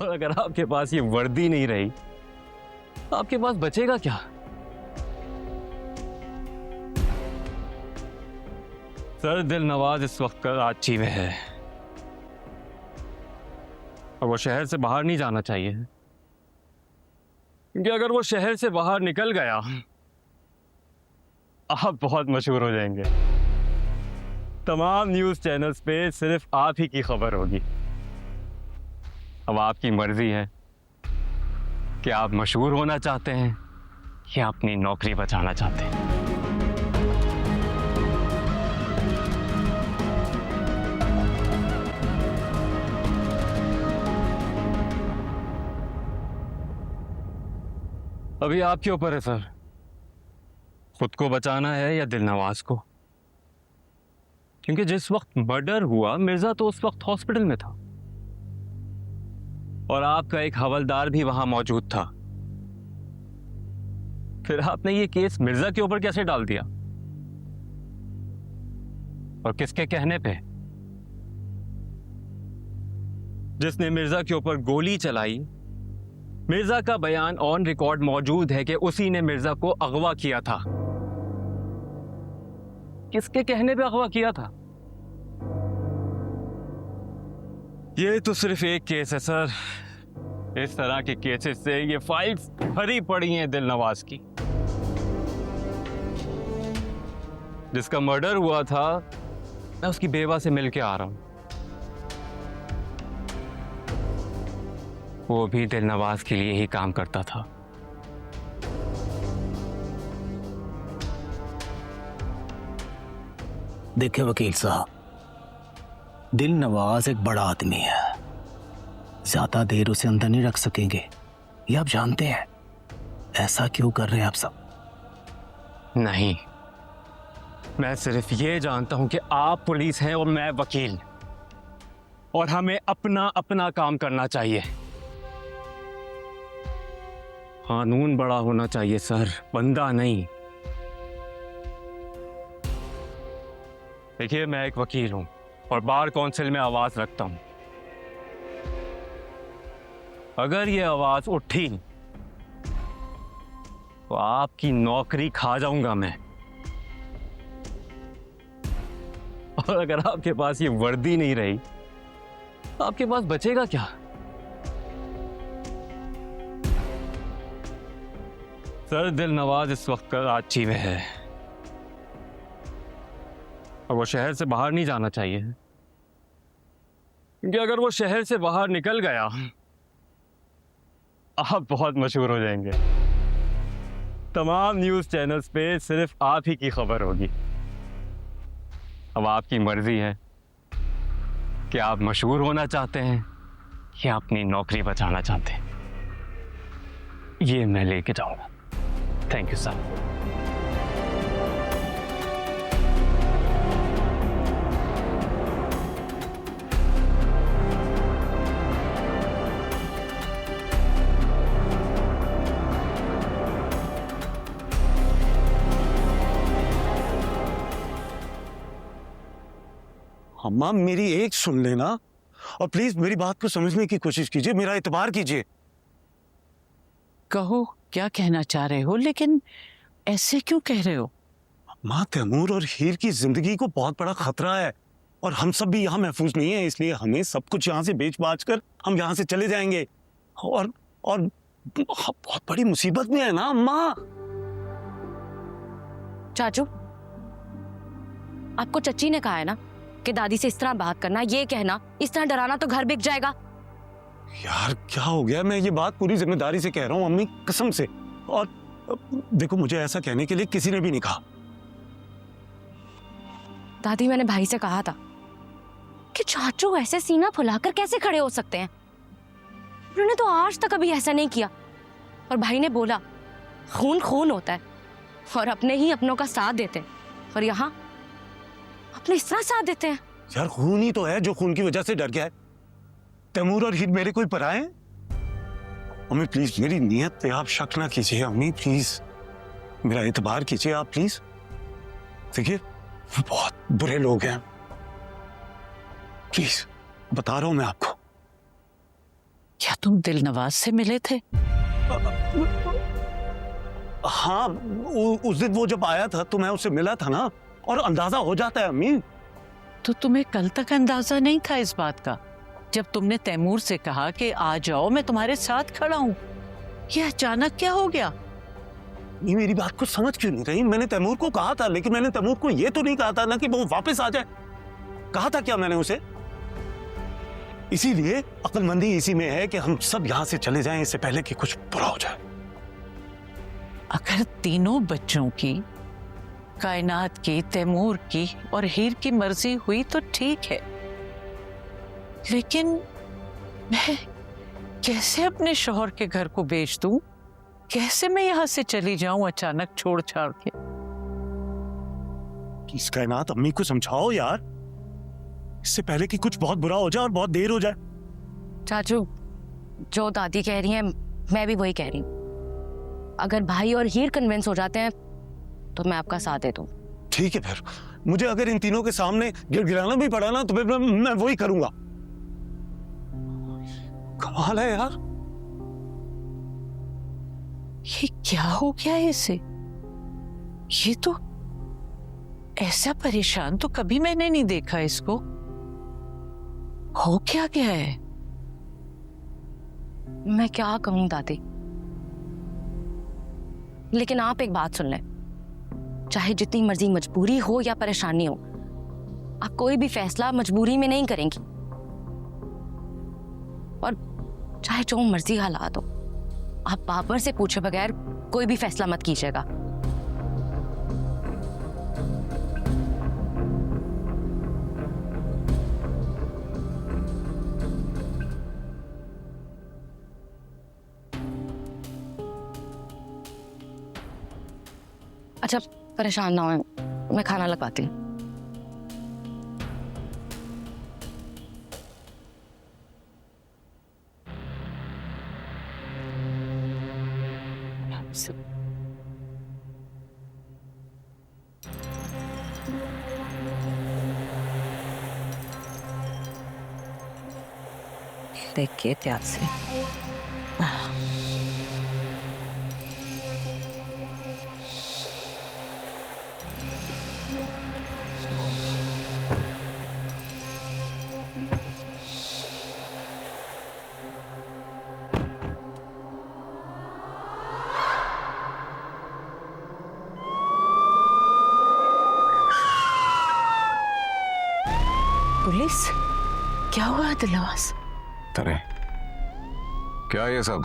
और अगर आपके पास ये वर्दी नहीं रही, आपके पास बचेगा क्या? सर, दिल नवाज इस वक्त कराची में है और वो शहर से बाहर नहीं जाना चाहिए, क्योंकि अगर वो शहर से बाहर निकल गया आप बहुत मशहूर हो जाएंगे। तमाम न्यूज़ चैनल्स पे सिर्फ आप ही की खबर होगी। अब आपकी मर्जी है कि आप मशहूर होना चाहते हैं या अपनी नौकरी बचाना चाहते हैं। अभी आपके ऊपर है सर, खुद को बचाना है या दिलनवाज को। क्योंकि जिस वक्त मर्डर हुआ मिर्जा तो उस वक्त हॉस्पिटल में था और आपका एक हवलदार भी वहां मौजूद था। फिर आपने ये केस मिर्जा के ऊपर कैसे डाल दिया और किसके कहने पे? जिसने मिर्जा के ऊपर गोली चलाई, मिर्जा का बयान ऑन रिकॉर्ड मौजूद है कि उसी ने मिर्जा को अगवा किया था। किसके कहने पे अगवा किया था? ये तो सिर्फ एक केस है सर। इस तरह के केसेस से ये फाइल्स भरी पड़ी हैं दिलनवाज की। जिसका मर्डर हुआ था मैं उसकी बेवा से मिलके आ रहा हूं। वो भी दिलनवाज के लिए ही काम करता था। देखिए वकील साहब, दिलनवाज एक बड़ा आदमी है, ज्यादा देर उसे अंदर नहीं रख सकेंगे, ये आप जानते हैं। ऐसा क्यों कर रहे हैं आप सब? नहीं, मैं सिर्फ ये जानता हूं कि आप पुलिस हैं और मैं वकील, और हमें अपना अपना काम करना चाहिए। कानून बड़ा होना चाहिए सर, बंदा नहीं। देखिए, मैं एक वकील हूं और बार काउंसिल में आवाज रखता हूं। अगर ये आवाज उठी तो आपकी नौकरी खा जाऊंगा मैं। और अगर आपके पास ये वर्दी नहीं रही, आपके पास बचेगा क्या? सर, दिलनवाज इस वक्त कराची में है और वो शहर से बाहर नहीं जाना चाहिए, क्योंकि अगर वो शहर से बाहर निकल गया आप बहुत मशहूर हो जाएंगे। तमाम न्यूज़ चैनल्स पे सिर्फ आप ही की खबर होगी। अब आपकी मर्जी है कि आप मशहूर होना चाहते हैं या अपनी नौकरी बचाना चाहते हैं। ये मैं लेके जाऊंगा। Thank you sir. अम्मा, मेरी एक सुन लेना और प्लीज मेरी बात को समझने की कोशिश कीजिए, मेरा एतबार कीजिए। कहो क्या कहना चाह रहे हो, लेकिन ऐसे क्यों कह रहे हो? माँ, तैमूर और हीर की जिंदगी को बहुत बड़ा खतरा है और हम सब भी यहाँ महफूज नहीं है, इसलिए हमें सब कुछ यहाँ से बेच बाच कर हम यहाँ से चले जाएंगे। और बहुत बड़ी मुसीबत में है ना अम्मा। चाचू, आपको चच्ची ने कहा है ना कि दादी से इस तरह बात करना, ये कहना, इस तरह डराना तो घर बिक जाएगा। यार क्या हो गया? मैं ये बात पूरी जिम्मेदारी से कह रहा हूँ अम्मी, कसम से। और देखो, मुझे ऐसा कहने के लिए किसी ने भी नहीं कहा। दादी, मैंने भाई से कहा था कि चाचू ऐसे सीना फुलाकर कैसे खड़े हो सकते हैं। उन्होंने तो आज तक कभी ऐसा नहीं किया। और भाई ने बोला खून खून होता है और अपने ही अपनों का साथ देते हैं, और यहाँ अपने इस तरह साथ देते हैं। यार खून ही तो है जो खून की वजह से डर गया है। तैमूर और हीर मेरे कोई पराए हैं? अम्मी प्लीज, मेरी नीयत पे आप शक ना कीजिए। अम्मी प्लीज, मेरा एतबार कीजिए आप प्लीज। देखिए, वो बहुत बुरे लोग हैं, प्लीज बता रहा हूं मैं आपको। क्या तुम दिलनवाज से मिले थे? हाँ, उस दिन वो जब आया था तो मैं उससे मिला था ना, और अंदाजा हो जाता है अम्मी। तो तुम्हें कल तक अंदाजा नहीं था इस बात का, जब तुमने तैमूर से कहा कि आ जाओ मैं तुम्हारे साथ खड़ा हूं? ये अचानक क्या हो गया? ये मेरी बात को समझ क्यों नहीं रही? मैंने तैमूर को कहा था, लेकिन मैंने तैमूर को ये तो नहीं कहा था ना कि वो वापस आ जाए। कहा था क्या मैंने उसे? इसीलिए अक्लमंदी इसी में है कि हम सब यहां से चले जाएं इससे पहले कि कुछ बुरा हो जाए। अगर तीनों बच्चों की, कायनात की, तैमूर की और हीर की मर्जी हुई तो ठीक है, लेकिन मैं कैसे अपने शौहर के घर को बेच दूं? कैसे मैं यहां से चली जाऊं अचानक छोड़ छाड़ के? इस कायनात, अम्मी को समझाओ यार, इससे पहले कि कुछ बहुत बुरा हो जाए और बहुत देर हो जाए। चाचू, जो दादी कह रही हैं मैं भी वही कह रही हूँ। अगर भाई और हीर कन्विंस हो जाते हैं तो मैं आपका साथ दे दूं। ठीक है, फिर मुझे अगर इन तीनों के सामने गिड़गिड़ाना भी पड़ा ना तो मैं वही करूंगा। कमाल है यार। ये क्या हो गया है इसे? ये तो ऐसा परेशान तो कभी मैंने नहीं देखा इसको। हो क्या गया है? मैं क्या कहूं दादी, लेकिन आप एक बात सुन लें। चाहे जितनी मर्जी मजबूरी हो या परेशानी हो, आप कोई भी फैसला मजबूरी में नहीं करेंगी, और चाहे जो मर्जी हालात हो, आप बाबर से पूछे बगैर कोई भी फैसला मत कीजिएगा। अच्छा, परेशान ना हो, मैं खाना लगवाती हूँ। देखिए ध्यान से। पुलिस? क्या हुआ दिलनवाज? अरे क्या ये सब?